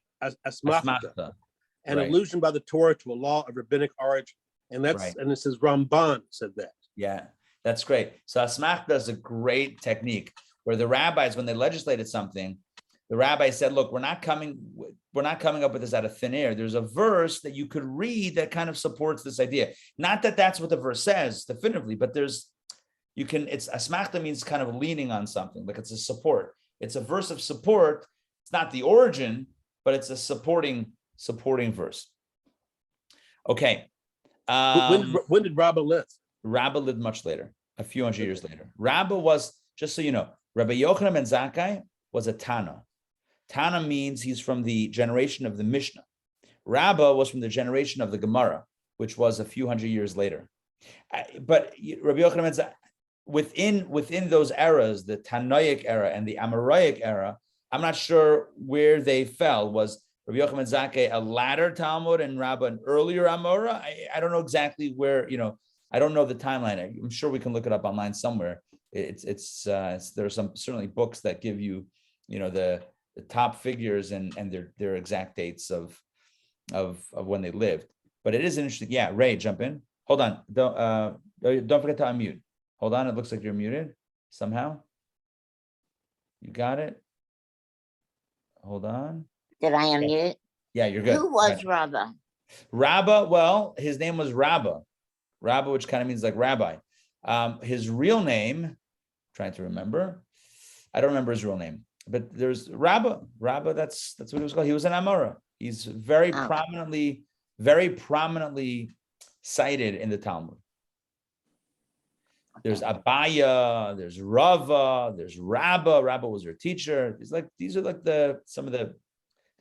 an allusion by the Torah to a law of rabbinic origin, and and it says Ramban said that. Yeah, that's great. So asmachta is a great technique where the rabbis, when they legislated something, the rabbi said, "Look, we're not coming up with this out of thin air. There's a verse that you could read that kind of supports this idea. Not that that's what the verse says definitively, but it's asmachta means kind of leaning on something, like it's a support. It's a verse of support. It's not the origin, but it's a supporting verse." Okay. When did Rabba live? Rabba lived much later, a few hundred years later. Rabba was, just so you know, Rabbi Yochanan ben Zakkai was a Tana. Tana means he's from the generation of the Mishnah. Rabba was from the generation of the Gemara, which was a few hundred years later. But Rabbi Yochanan ben Zakkai, within those eras, the Tanoic era and the Amoraic era, I'm not sure where they fell. Was Rabbi Yochanan ben Zakkai a latter Talmud and Rabba an earlier Amora? I don't know exactly where, I don't know the timeline. I'm sure we can look it up online somewhere. There are some certainly books that give you, the top figures and their exact dates of when they lived. But it is interesting. Yeah, Ray, jump in. Hold on. Don't forget to unmute. Hold on. It looks like you're muted somehow. You got it. Hold on. Did I unmute? Yeah, you're good. Who was Rabba? Rabba, well, his name was Rabba. Rabba, which kind of means like rabbi. His real name, trying to remember, I don't remember his real name, but there's Rabba. Rabba, that's what he was called. He was an Amora. He's very prominently cited in the Talmud. There's Abaya, there's Rava, there's Rabba. Rabba was her teacher. These are some of the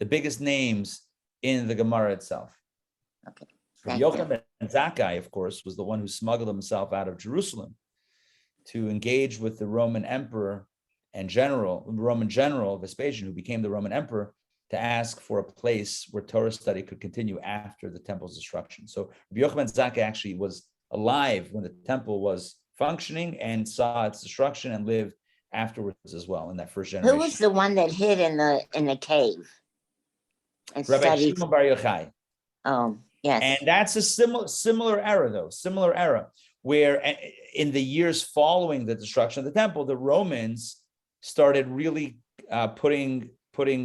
biggest names in the Gemara itself. Okay. Yochanan ben Zakkai, of course, was the one who smuggled himself out of Jerusalem to engage with the Roman emperor and Roman general Vespasian, who became the Roman emperor, to ask for a place where Torah study could continue after the temple's destruction. So Yochanan ben Zakkai actually was alive when the temple was functioning and saw its destruction and lived afterwards as well in that first generation. Who was the one that hid in the cave and Rabbi studied? Shimon Bar Yochai. Oh, yes. And that's a similar era, where in the years following the destruction of the temple, the Romans started really putting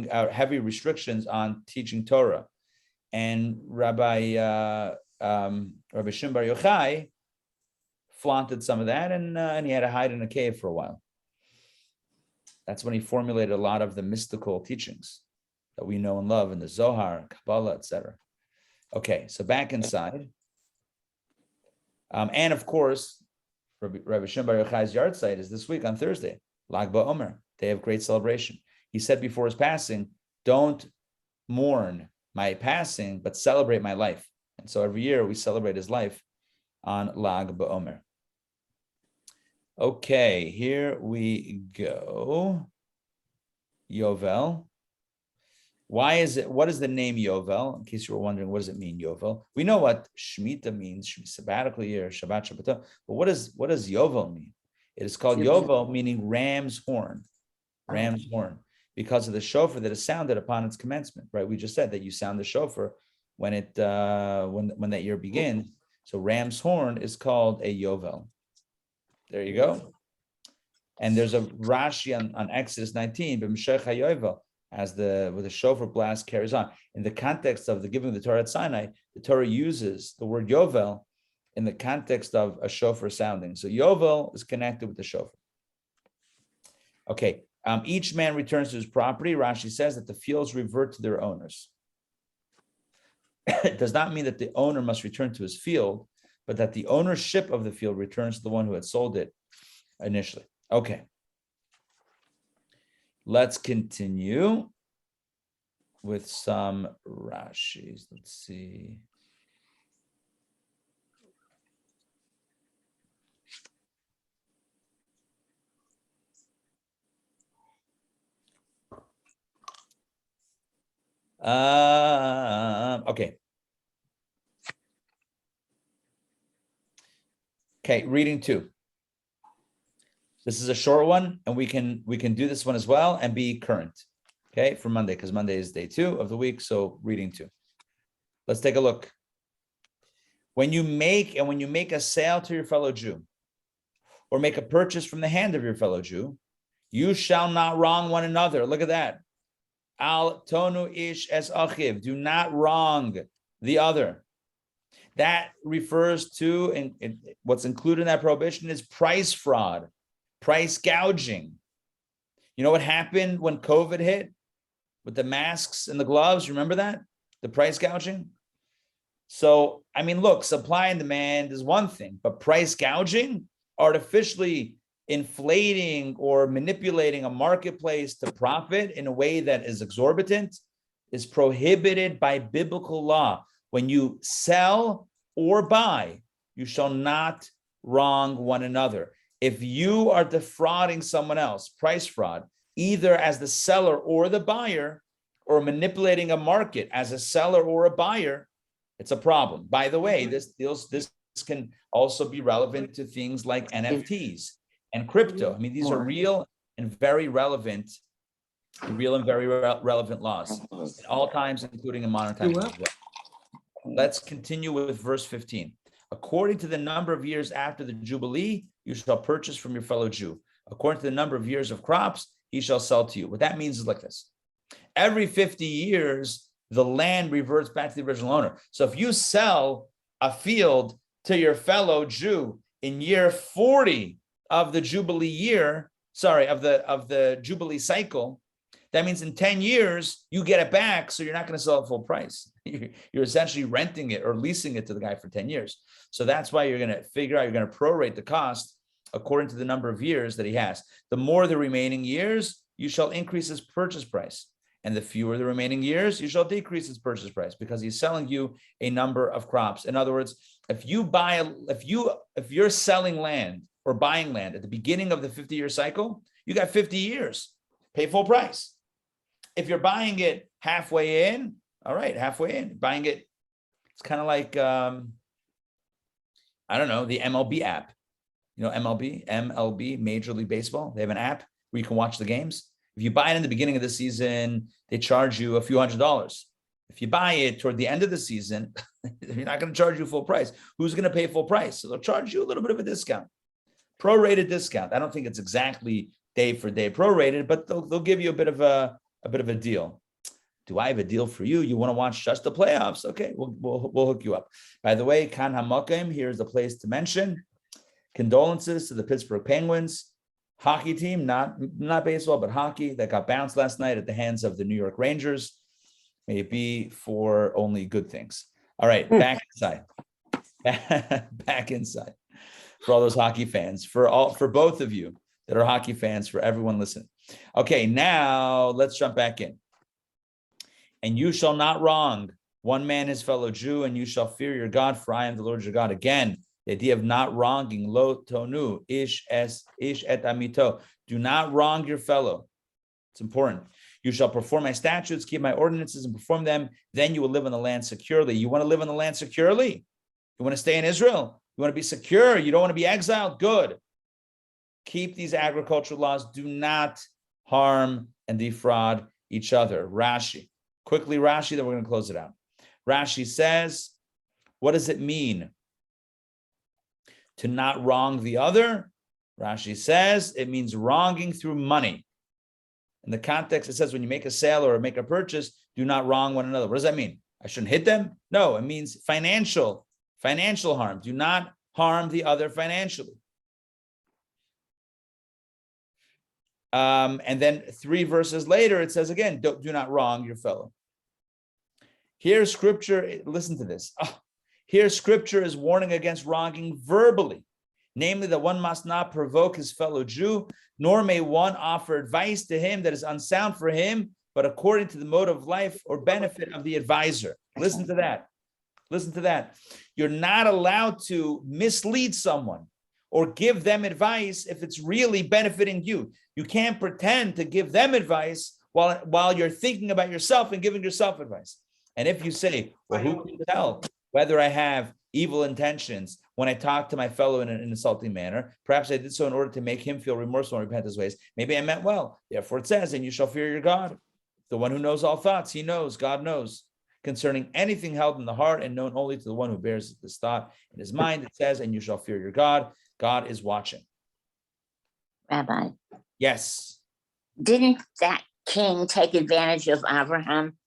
heavy restrictions on teaching Torah. And Rabbi Shimon Bar Yochai flaunted some of that, and he had to hide in a cave for a while. That's when he formulated a lot of the mystical teachings that we know and love in the Zohar, Kabbalah, etc. Okay, so back inside. And of course, Rabbi Shimon Bar Yochai's yard site is this week on Thursday, Lag BaOmer, day of great celebration. He said before his passing, don't mourn my passing, but celebrate my life. And so every year we celebrate his life on Lag BaOmer. Okay, here we go. Yovel. What is the name Yovel? In case you were wondering, what does it mean, Yovel? We know what Shemitah means, Sabbatical Year, Shabbat, but what does Yovel mean? It is called Yovel, meaning ram's horn, because of the shofar that is sounded upon its commencement, right? We just said that you sound the shofar when that year begins. So ram's horn is called a Yovel. There you go. And there's a Rashi on Exodus 19, as the shofar blast carries on. In the context of the giving of the Torah at Sinai, the Torah uses the word Yovel in the context of a shofar sounding. So Yovel is connected with the shofar. Okay, Each man returns to his property. Rashi says that the fields revert to their owners. It does not mean that the owner must return to his field, but that the ownership of the field returns to the one who had sold it initially. Okay. Let's continue with some Rashis. Let's see. Okay. Okay, reading 2. This is a short one, and we can do this one as well and be current. Okay, for Monday, because Monday is day 2 of the week. So reading 2. Let's take a look. When you make a sale to your fellow Jew, or make a purchase from the hand of your fellow Jew, you shall not wrong one another. Look at that. Al tonu ish es achiv. Do not wrong the other. That refers to, and what's included in that prohibition is price fraud, price gouging. You know what happened when COVID hit with the masks and the gloves? Remember that? The price gouging? So, I mean, look, supply and demand is one thing, but price gouging, artificially inflating or manipulating a marketplace to profit in a way that is exorbitant, is prohibited by biblical law. When you sell or buy, you shall not wrong one another. If you are defrauding someone else, price fraud, either as the seller or the buyer, or manipulating a market as a seller or a buyer, it's a problem. By the way, this can also be relevant to things like NFTs and crypto. I mean, these are real and very relevant laws at all times, including in modern times as well. Let's continue with verse 15. According to the number of years after the Jubilee, you shall purchase from your fellow Jew. According to the number of years of crops, he shall sell to you. What that means is like this. Every 50 years, the land reverts back to the original owner. So if you sell a field to your fellow Jew in year 40 of the Jubilee year, of the Jubilee cycle, that means in 10 years, you get it back, so you're not going to sell it full price. You're essentially renting it or leasing it to the guy for 10 years. So that's why you're going to figure out, you're going to prorate the cost according to the number of years that he has. The more the remaining years, you shall increase his purchase price. And the fewer the remaining years, you shall decrease his purchase price because he's selling you a number of crops. In other words, if you're selling land or buying land at the beginning of the 50-year cycle, you got 50 years, pay full price. If you're buying it halfway in, all right, halfway in, buying it, it's kind of like, I don't know, the MLB app. You know, MLB, Major League Baseball, they have an app where you can watch the games. If you buy it in the beginning of the season, they charge you a few $100s. If you buy it toward the end of the season, they're not going to charge you full price. Who's going to pay full price? So they'll charge you a little bit of a discount, prorated discount. I don't think it's exactly day for day prorated, but they'll give you a bit of a deal. Do I have a deal for you? You want to watch just the playoffs? Okay, we'll hook you up. By the way, Kan HaMakom, here's the place to mention. Condolences to the Pittsburgh Penguins hockey team, not baseball, but hockey, that got bounced last night at the hands of the New York Rangers. May it be for only good things. All right, back inside. Back inside. For all those hockey fans, for both of you that are hockey fans, for everyone listening. Okay, now let's jump back in. And you shall not wrong one man his fellow Jew, and you shall fear your God, for I am the Lord your God. Again, the idea of not wronging, lo tonu, ish et amito. Do not wrong your fellow. It's important. You shall perform my statutes, keep my ordinances, and perform them. Then you will live in the land securely. You want to live in the land securely? You want to stay in Israel? You want to be secure? You don't want to be exiled? Good. Keep these agricultural laws. Do not harm and defraud each other. Rashi. Quickly, Rashi, then we're going to close it out. Rashi says, what does it mean to not wrong the other? Rashi says it means wronging through money. In the context, it says when you make a sale or make a purchase, do not wrong one another. What does that mean? I shouldn't hit them? No, it means financial harm. Do not harm the other financially. And then 3 verses later, it says again, do not wrong your fellow. Here, scripture, listen to this. Here, scripture is warning against wronging verbally, namely that one must not provoke his fellow Jew, nor may one offer advice to him that is unsound for him, but according to the mode of life or benefit of the advisor. Listen to that. Listen to that. You're not allowed to mislead someone or give them advice if it's really benefiting you. You can't pretend to give them advice while you're thinking about yourself and giving yourself advice. And if you say, well, who can tell whether I have evil intentions when I talk to my fellow in an insulting manner? Perhaps I did so in order to make him feel remorseful and repent his ways. Maybe I meant well. Therefore it says, and you shall fear your God. The one who knows all thoughts, he knows, God knows, concerning anything held in the heart and known only to the one who bears this thought in his mind. It says, and you shall fear your God. God is watching. Rabbi, Yes. didn't that king take advantage of Abraham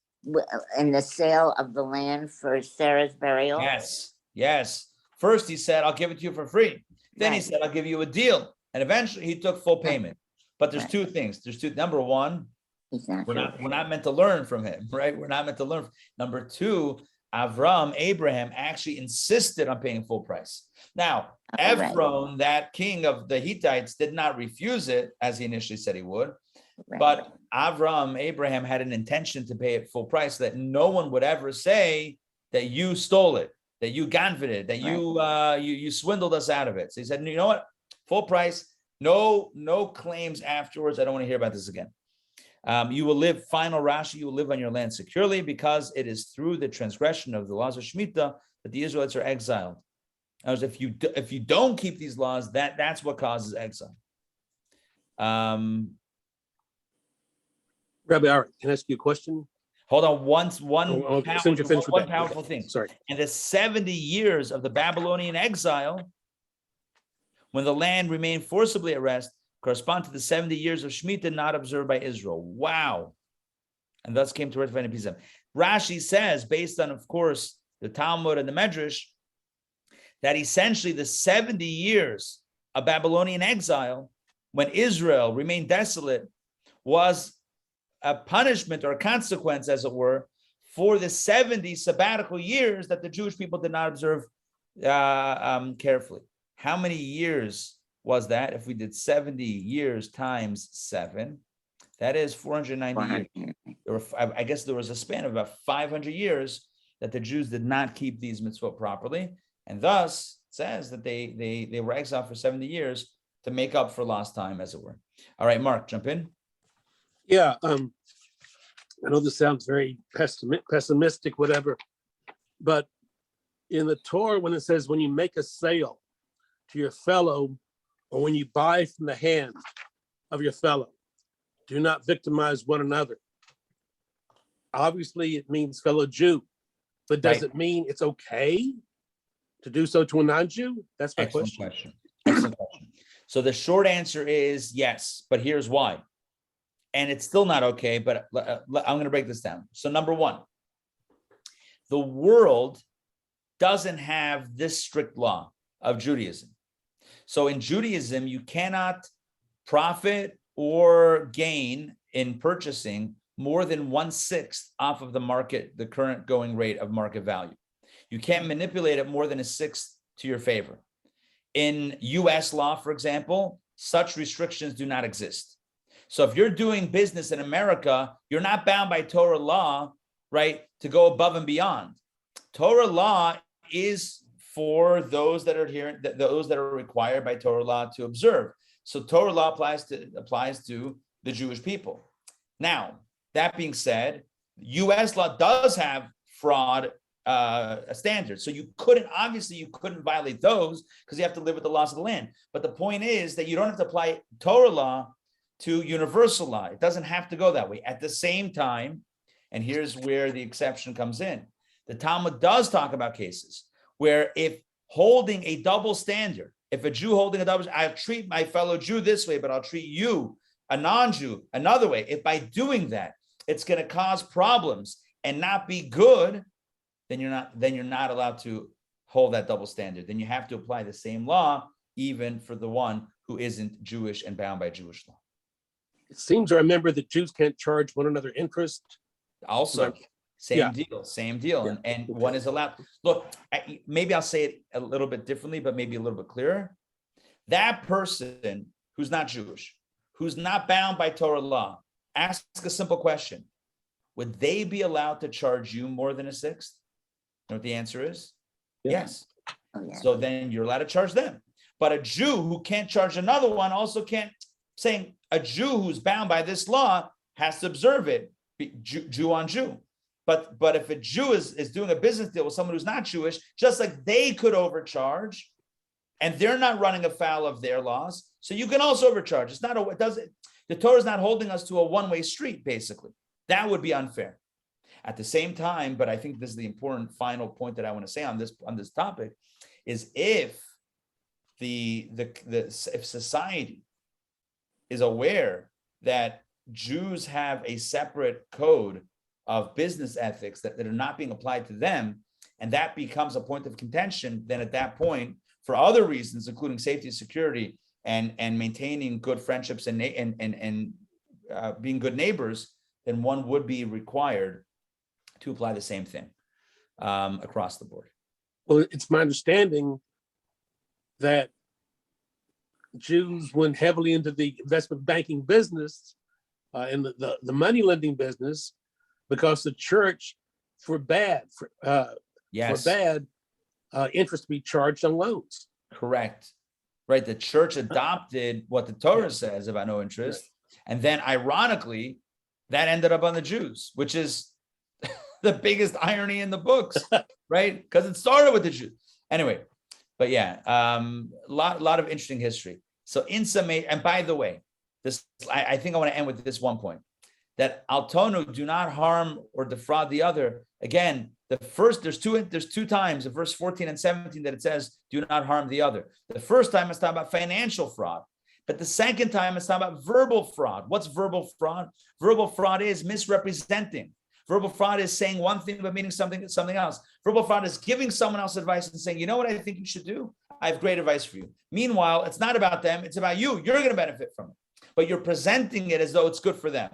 in the sale of the land for Sarah's burial? Yes. Yes. First he said, I'll give it to you for free. Then he Right. said, I'll give you a deal. And eventually he took full payment. But there's Right. 2 things. There's 2. Number 1, He's not we're sure. not meant to learn from him, right? We're not meant to learn. Number 2, Abraham actually insisted on paying full price. Now, Right. Ephron, that king of the Hittites, did not refuse it as he initially said he would. Right. But Abraham had an intention to pay it full price so that no one would ever say that you stole it, that you ganfed it, that you swindled us out of it. So he said, you know what? Full price, no claims afterwards. I don't want to hear about this again. You will live, final Rashi, you will live on your land securely because it is through the transgression of the laws of Shemitah that the Israelites are exiled. As if you don't keep these laws, that's what causes exile. Rabbi, all right, can I ask you a question? Hold on, one Since you're finished with one that. powerful Okay. thing. Sorry. And the 70 years of the Babylonian exile, when the land remained forcibly at rest, correspond to the 70 years of Shemitah not observed by Israel. Wow. And thus came to rectify and appease them. Rashi says, based on, of course, the Talmud and the Medrash, that essentially the 70 years of Babylonian exile, when Israel remained desolate, was a punishment or a consequence, as it were, for the 70 sabbatical years that the Jewish people did not observe carefully. How many years was that? If we did 70 years times 7, that is 490 years. I guess there was a span of about 500 years that the Jews did not keep these mitzvot properly, and thus it says that they were exiled for 70 years to make up for lost time, as it were. All right, Mark, jump in. Yeah, I know this sounds very pessimistic, whatever, but in the Torah, when it says, when you make a sale to your fellow, or when you buy from the hand of your fellow, do not victimize one another. Obviously, it means fellow Jew, but does it mean it's okay to do so to a non-Jew? That's my question. Excellent question. So the short answer is yes, but here's why. And it's still not okay, but I'm going to break this down. So number 1, the world doesn't have this strict law of Judaism. So in Judaism, you cannot profit or gain in purchasing more than 1/6 off of the market, the current going rate of market value. You can't manipulate it more than 1/6 to your favor. In US law, for example, such restrictions do not exist. So if you're doing business in America, you're not bound by Torah law, right, to go above and beyond. Torah law is for those that are here, those that are required by Torah law to observe. So Torah law applies to the Jewish people. Now, that being said, U.S. law does have fraud standards. So you couldn't violate those because you have to live with the laws of the land. But the point is that you don't have to apply Torah law to universal law. It doesn't have to go that way. At the same time, and here's where the exception comes in, the Talmud does talk about cases where if holding a double standard, if a Jew holding a double, I'll treat my fellow Jew this way, but I'll treat you, a non-Jew, another way. If by doing that, it's going to cause problems and not be good, then you're not allowed to hold that double standard. Then you have to apply the same law, even for the one who isn't Jewish and bound by Jewish law. It seems I remember that Jews can't charge one another interest. Also, Yeah. same deal. Yeah. And one is allowed. Look, maybe I'll say it a little bit differently, but maybe a little bit clearer. That person who's not Jewish, who's not bound by Torah law, ask a simple question. Would they be allowed to charge you more than a sixth? You know what the answer is? Yeah. Yes. Oh, yeah. So then you're allowed to charge them. But a Jew who can't charge another one also can't, saying a Jew who's bound by this law has to observe it, Jew on Jew. But if a Jew is doing a business deal with someone who's not Jewish, just like they could overcharge, and they're not running afoul of their laws, so you can also overcharge. It's not the Torah is not holding us to a one-way street, basically. That would be unfair. At the same time, but I think this is the important final point that I want to say on this topic, is if if society is aware that Jews have a separate code of business ethics that are not being applied to them, and that becomes a point of contention, then at that point, for other reasons, including safety and security and maintaining good friendships and being good neighbors, then one would be required to apply the same thing across the board. Well, it's my understanding that Jews went heavily into the investment banking business and the money lending business because the church forbade interest to be charged on loans. Correct. Right. The church adopted what the Torah says about no interest. Right. And then ironically, that ended up on the Jews, which is the biggest irony in the books, right? Because it started with the Jews. Anyway, but yeah, lot of interesting history. So in summation, and by the way, I think I want to end with this one point, that altonu, do not harm or defraud the other. Again, there's two times in verse 14 and 17 that it says, do not harm the other. The first time it's talking about financial fraud, but the second time it's talking about verbal fraud. What's verbal fraud? Verbal fraud is misrepresenting. Verbal fraud is saying one thing but meaning something else. Verbal fraud is giving someone else advice and saying, you know what I think you should do? I have great advice for you. Meanwhile, it's not about them, it's about you. You're going to benefit from it. But you're presenting it as though it's good for them.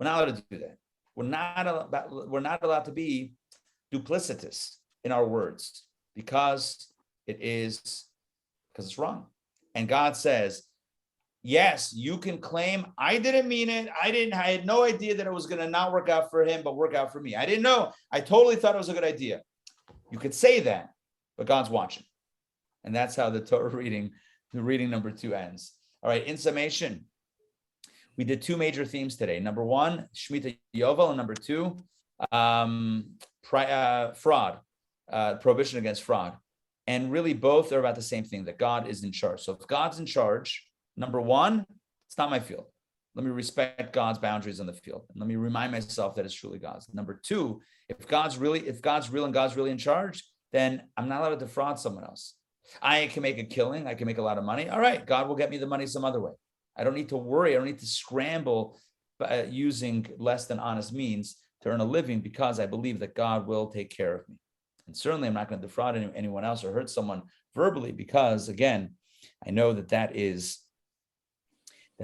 We're not allowed to do that. We're not allowed to be duplicitous in our words because it's wrong. And God says, yes, you can claim, I didn't mean it. I had no idea that it was going to not work out for him, but work out for me. I didn't know. I totally thought it was a good idea. You could say that, but God's watching. And that's how the Torah reading number 2 ends. All right, in summation, we did 2 major themes today. Number 1, Shemitah Yovel, and number 2, fraud, prohibition against fraud. And really both are about the same thing, that God is in charge. So if God's in charge, number 1, it's not my field. Let me respect God's boundaries on the field. And let me remind myself that it's truly God's. Number 2, if God's real and God's really in charge, then I'm not allowed to defraud someone else. I can make a killing. I can make a lot of money. All right, God will get me the money some other way. I don't need to worry. I don't need to scramble using less than honest means to earn a living because I believe that God will take care of me. And certainly I'm not going to defraud anyone else or hurt someone verbally because, again, I know that is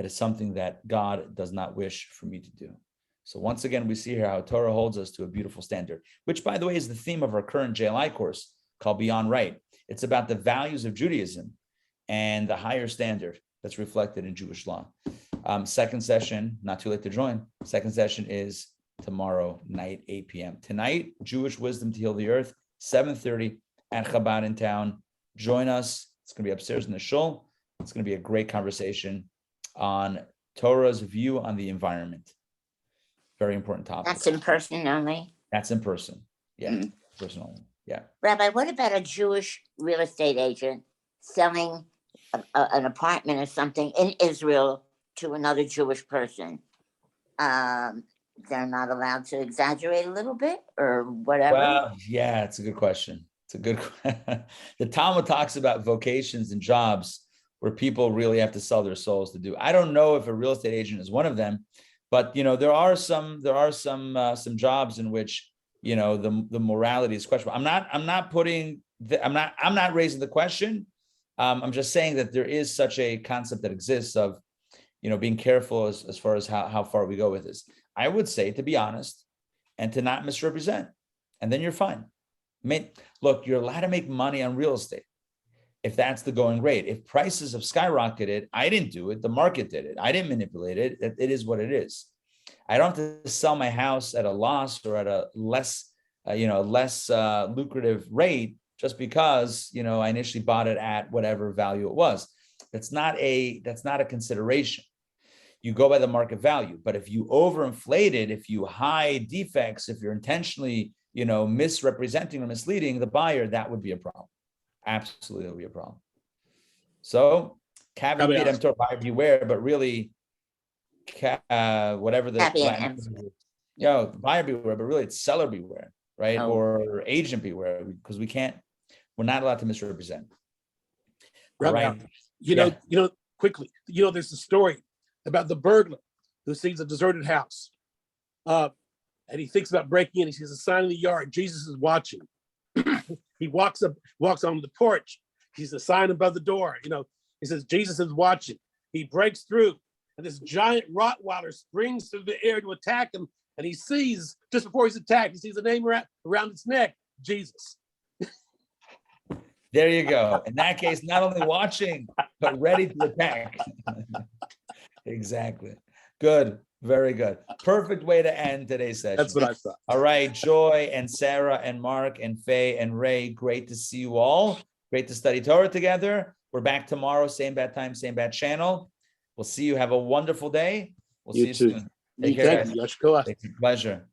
something that God does not wish for me to do. So once again, we see here how Torah holds us to a beautiful standard, which, by the way, is the theme of our current JLI course called Beyond Right. It's about the values of Judaism and the higher standard that's reflected in Jewish law. Second session, not too late to join. Second session is tomorrow night, 8 p.m. Tonight, Jewish Wisdom to Heal the Earth, 7:30 at Chabad in town. Join us. It's going to be upstairs in the shul. It's going to be a great conversation on Torah's view on the environment. Very important topic. That's in person only? That's in person. Yeah, person only. Yeah. Rabbi, what about a Jewish real estate agent selling an apartment or something in Israel to another Jewish person? They're not allowed to exaggerate a little bit or whatever? Well, yeah, it's a good question. The Talmud talks about vocations and jobs where people really have to sell their souls to do. I don't know if a real estate agent is one of them, but there are some jobs in which the morality is questionable. I'm not raising the question. I'm just saying that there is such a concept that exists of, being careful as far as how far we go with this. I would say to be honest and to not misrepresent, and then you're fine. Look, you're allowed to make money on real estate if that's the going rate. If prices have skyrocketed, I didn't do it. The market did it. I didn't manipulate it. It is what it is. I don't have to sell my house at a loss or at a less lucrative rate just because, I initially bought it at whatever value it was. That's not a consideration. You go by the market value. But if you overinflate it, if you hide defects, if you're intentionally, misrepresenting or misleading the buyer, that would be a problem. Absolutely, it would be a problem. So, caveat emptor, buyer beware, but really, whatever the buyer beware, but really it's seller beware, right? Oh. Or agent beware, because we're not allowed to misrepresent. Rabbi, Right. Quickly, there's a story about the burglar who sees a deserted house. And he thinks about breaking in. He sees a sign in the yard. Jesus is watching. He walks onto the porch. He sees a sign above the door. He says, Jesus is watching. He breaks through, and this giant Rottweiler springs through the air to attack him. And he sees, just before he's attacked, he sees a name around its neck, Jesus. There you go. In that case, not only watching, but ready to attack. Exactly. Good. Very good. Perfect way to end today's session. That's what I thought. All right. Joy and Sarah and Mark and Faye and Ray, great to see you all. Great to study Torah together. We're back tomorrow, same bad time, same bad channel. We'll see you. Have a wonderful day. We'll see you soon. Take care, guys. Thank you. It's a pleasure.